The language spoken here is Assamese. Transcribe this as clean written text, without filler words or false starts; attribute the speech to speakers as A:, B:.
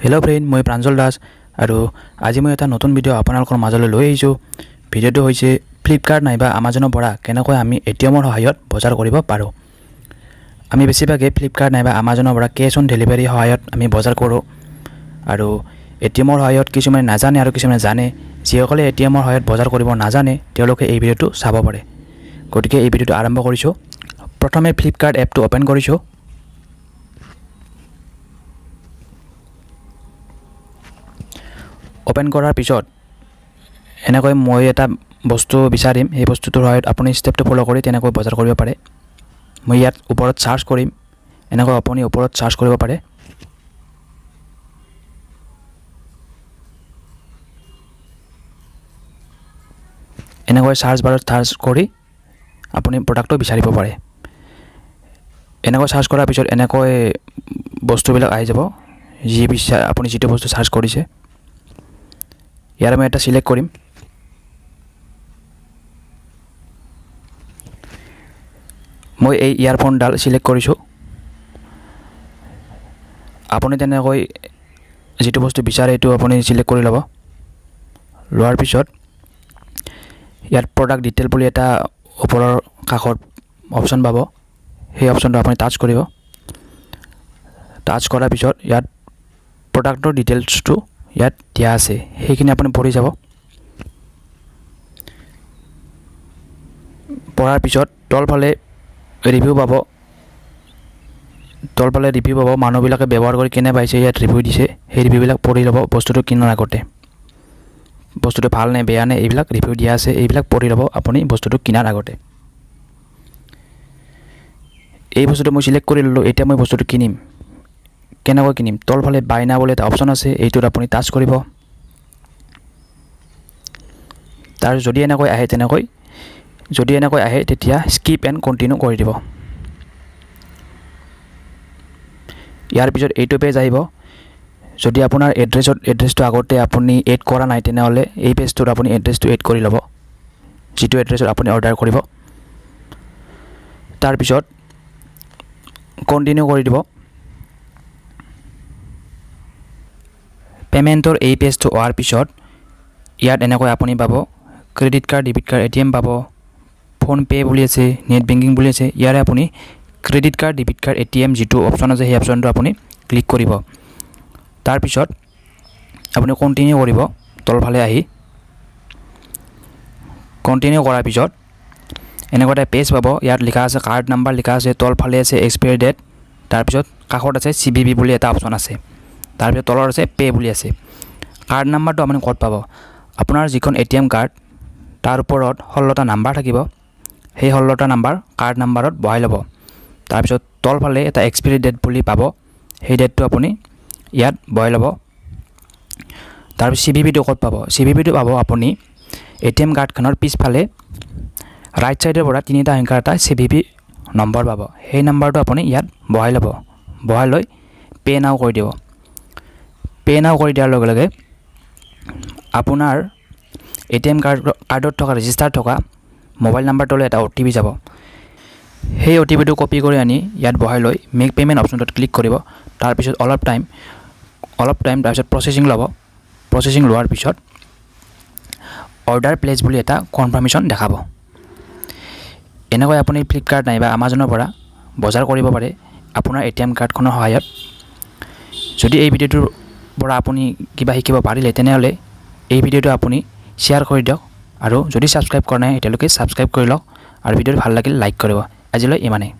A: हेलो फ्रेंड मैं प्रांजल दास और आज मैं এটা নতুন ভিডিও আপোনালোকৰ মাজলৈ লৈ আহিছো। ভিডিওটো হৈছে ফ্লিপকাৰ্ট নাইবা আমাজনৰ পৰা কেনেকৈ আমি এটিএমৰ সহায়ত বজাৰ কৰিব পাৰো। আমি বেছিভাগে ফ্লিপকাৰ্ট নাইবা আমাজনৰ পৰা কেশ অন ডেলিভাৰী সহায়ত আমি বজাৰ কৰো আৰু এটিএমৰ সহায়ত কিছুমানে নাজানে আৰু কিছুমানে জানে। যিসকলে এটিএমৰ সহায়ত বজাৰ কৰিব নাজানে তেওঁলোকে এই ভিডিওটো চাব পাৰে। গতিকে এই ভিডিওটো আৰম্ভ কৰিছো। প্ৰথমে ফ্লিপকাৰ্ট এপটো ওপেন কৰিছো। ওপেন কৰাৰ পিছত এনেকৈ মই এটা বস্তু বিচাৰিম, এই বস্তুটোৰ সহায়ত আপুনি ষ্টেপটো ফলো কৰি তেনেকৈ বজাৰ কৰিব পাৰে। মই ইয়াত ওপৰত সাৰ্চ কৰিম, এনেকৈ আপুনি ওপৰত সাৰ্চ কৰিব পাৰে। এনেকৈ সাৰ্চ বাৰত সাৰ্চ কৰি আপুনি প্ৰডাক্টটো বিচাৰিব পাৰে। এনেকৈ সাৰ্চ কৰাৰ পিছত এনেকৈ বস্তুবিলাক আহি যাব, আপুনি যিটো বস্তু সাৰ্চ কৰিছে। ইয়াৰ মই এটা সিলেক্ট কৰিম। মই এই ইয়াৰফোনডাল সিলেক্ট কৰিছো। আপুনি তেনেকৈ যিটো বস্তু বিচাৰে এইটো আপুনি সিলেক্ট কৰি ল'ব। লোৱাৰ পিছত ইয়াত প্ৰডাক্ট ডিটেইল বুলি এটা ওপৰৰ কাষত অপচন পাব, সেই অপচনটো আপুনি টাচ কৰিব। টাচ কৰাৰ পিছত ইয়াত প্ৰডাক্টৰ ডিটেইলছটো ইয়াত দিয়া আছে, সেইখিনি আপুনি পঢ়ি যাব। পঢ়াৰ পিছত তলফালে ৰিভিউ পাব। মানুহবিলাকে ব্যৱহাৰ কৰি কেনে পাইছে ইয়াত ৰিভিউ দিছে, সেই ৰিভিউবিলাক পঢ়ি ল'ব। বস্তুটো কিনাৰ আগতে বস্তুটো ভাল নে বেয়া নে এইবিলাক ৰিভিউ দিয়া আছে, এইবিলাক পঢ়ি ল'ব আপুনি বস্তুটো কিনাৰ আগতে। এই বস্তুটো মই সিলেক্ট কৰি ল'লোঁ। এতিয়া মই বস্তুটো কিনিম। কেনেকৈ কিনিম? তলফালে বাই নাও বুলি এটা অপচন আছে, এইটোত আপুনি টাচ কৰিব। তাৰ যদি এনেকৈ আহে তেতিয়া স্কিপ এণ্ড কণ্টিনিউ কৰি দিব। ইয়াৰ পিছত এইটো পেজ আহিব। যদি আপোনাৰ এড্ৰেছটো আগতে আপুনি এড কৰা নাই তেনেহ'লে এই পেজটোত আপুনি এড্ৰেছটো এড কৰি ল'ব, যিটো এড্ৰেছত আপুনি অৰ্ডাৰ কৰিব। তাৰপিছত কণ্টিনিউ কৰি দিব। পেমেণ্টৰ এই পেজটো হোৱাৰ পিছত ইয়াত এনেকৈ আপুনি পাব credit card, debit card, ATM পাব, ফোনপে বুলি আছে, নেট বেংকিং বুলি আছে। ইয়াৰে আপুনি credit card, debit card, ATM যিটো অপচন আছে সেই অপচনটো আপুনি ক্লিক কৰিব। তাৰপিছত আপুনি কণ্টিনিউ কৰিব। তলফালে আহি কণ্টিনিউ কৰাৰ পিছত এনেকুৱা এটা পেজ পাব। ইয়াত লিখা আছে কাৰ্ড নাম্বাৰ লিখা আছে, তলফালে আছে এক্সপায়াৰি ডেট, তাৰপিছত কাষত আছে CVV বুলি এটা অপচন আছে, তাৰপিছত তলত আছে পে বুলি আছে। কাৰ্ড নাম্বাৰটো আপুনি ক'ত পাব? আপোনাৰ যিখন এটিএম কাৰ্ড তাৰ ওপৰত 16টা নাম্বাৰ থাকিব, সেই 16টা নাম্বাৰ কাৰ্ড নাম্বাৰত বহাই ল'ব। তাৰপিছত তলফালে এটা এক্সপায়াৰি ডেট বুলি পাব, সেই ডেটটো আপুনি ইয়াত বহাই ল'ব। তাৰপিছত CVVটো ক'ত পাব? CVVটো পাব আপুনি এটিএম কাৰ্ডখনৰ পিছফালে ৰাইট ছাইডৰ পৰা 3টা সংখ্যাৰ এটা CVV নম্বৰ পাব, সেই নম্বৰটো আপুনি ইয়াত বহাই ল'ব। বহাই লৈ পে নাও কৰি দিব। পে নাও কৰি দিয়াৰ লগে লগে আপোনাৰ এটিএম কাৰ্ডত থকা ৰেজিষ্টাৰ থকা মোবাইল নাম্বাৰটোলৈ এটা OTP যাব। সেই OTPটো কপি কৰি আনি ইয়াত বহাই লৈ মেক পে'মেণ্ট অপশ্যনটোত ক্লিক কৰিব। তাৰপিছত অলপ টাইম তাৰপিছত প্ৰচেছিং ল'ব। প্ৰচেছিং লোৱাৰ পিছত অৰ্ডাৰ প্লেচ বুলি এটা কনফাৰ্মেশ্যন দেখাব। এনেকৈ আপুনি ফ্লিপকাৰ্ট নাইবা আমাজনৰ পৰা বজাৰ কৰিব পাৰে আপোনাৰ এটিএম কাৰ্ডখনৰ সহায়ত। যদি এই ভিডিঅ'টোৰ পৰা আপুনি কিবা শিকিব পাৰিলে তেনেহ'লে এই ভিডিঅ'টো আপুনি শ্বেয়াৰ কৰি দিয়ক, আৰু যদি ছাবস্ক্ৰাইব কৰা নাই এতিয়ালৈকে ছাবস্ক্ৰাইব কৰি লওক, আৰু ভিডিঅ'টো ভাল লাগিলে লাইক কৰিব। আজিলৈ ইমানেই।